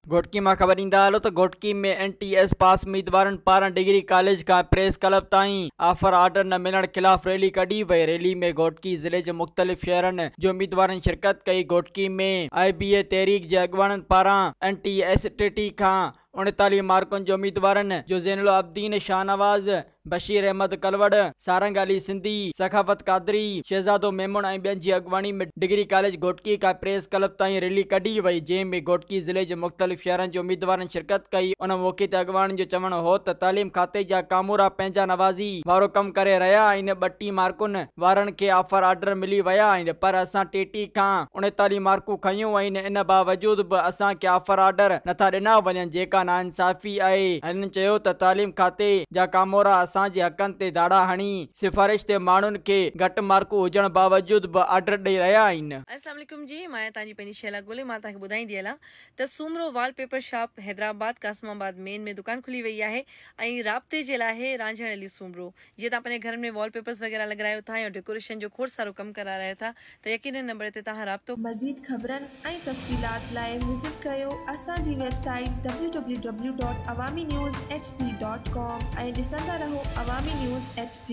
घोटकी में खबर ईंदा हलो तो घोटकी में NTS पास उम्मीदवारन पारां डिग्री कॉलेज का प्रेस क्लब ताईं ऑफर ऑर्डर न मिलण खिलाफ रैली कढी वई। रैली में घोटकी जिले जे मुख्तलिफ शहरन जो उम्मीदवारन शिरकत कई। घोटकी में IBA तहरीक जे अगवानन पारां NTS टिटी खां 39 मार्कुन जो उम्मीदवारन जो ज़ैनुल आबिदीन शाहनवाज बशीर अहमद कलवड़ सारंग अली सिंधी सखावत कादरी शहजादो मेमून ऐं ॿियनि जी अगवानी में डिग्री कॉलेज घोटकी का प्रेस क्लब ताईं रैली कढी वई, जंहिंमें घोटकी ज़िले जे मुख़्तलिफ़ शहरनि जे उम्मीदवारनि शिरकत कई। उन मौक़े ते अगवाननि जो चवणु हो त तालीम खाते जा कामूरा पंहिंजा नवाज़ी वारो कमु करे रहिया आहिनि। 32 मार्कुनि वारनि खे ऑफर ऑर्डर मिली विया आहिनि, पर असां टिटी खां 39 मार्कूं खयूं आहिनि। इन बावजूद बि असांखे ऑफर ऑर्डर नथा ॾिना वञनि, जेका नाइंसाफ़ी आहे। हिननि चयो त तालीम खाते जा कामोरा असांजे हक़नि ते दाड़ा हणी सिफारिश ते माण्हुनि खे घटि मार्कूं हुजण बावजूद बि ऑर्डर ॾेई रहिया आहिनि। अस्सलाम वालेकुम जी, मां तव्हांजी पंहिंजी शैला गोले मां तव्हांखे ॿुधाईंदी हलां त Soomro wallpaper shop Hyderabad Qasimabad main में दुकान खुली वई आहे ऐं राब्ते जे लाइ रांझण अली सूमरो। जीअं तव्हां पंहिंजे घर में वॉलपेपर्स वग़ैरह लॻायो था या डेकोरेशन जो खोड़ सारो कमु करायो था त यकीनन नंबर ते तव्हां राब्तो। मज़ीद ख़बरनि ऐं तफ़सीलात लाइ विज़िट कयो असांजी वेबसाइट www.awamiNewsHD.com ऐं ॾिसंदा रहो अवामी न्यूज़ HD।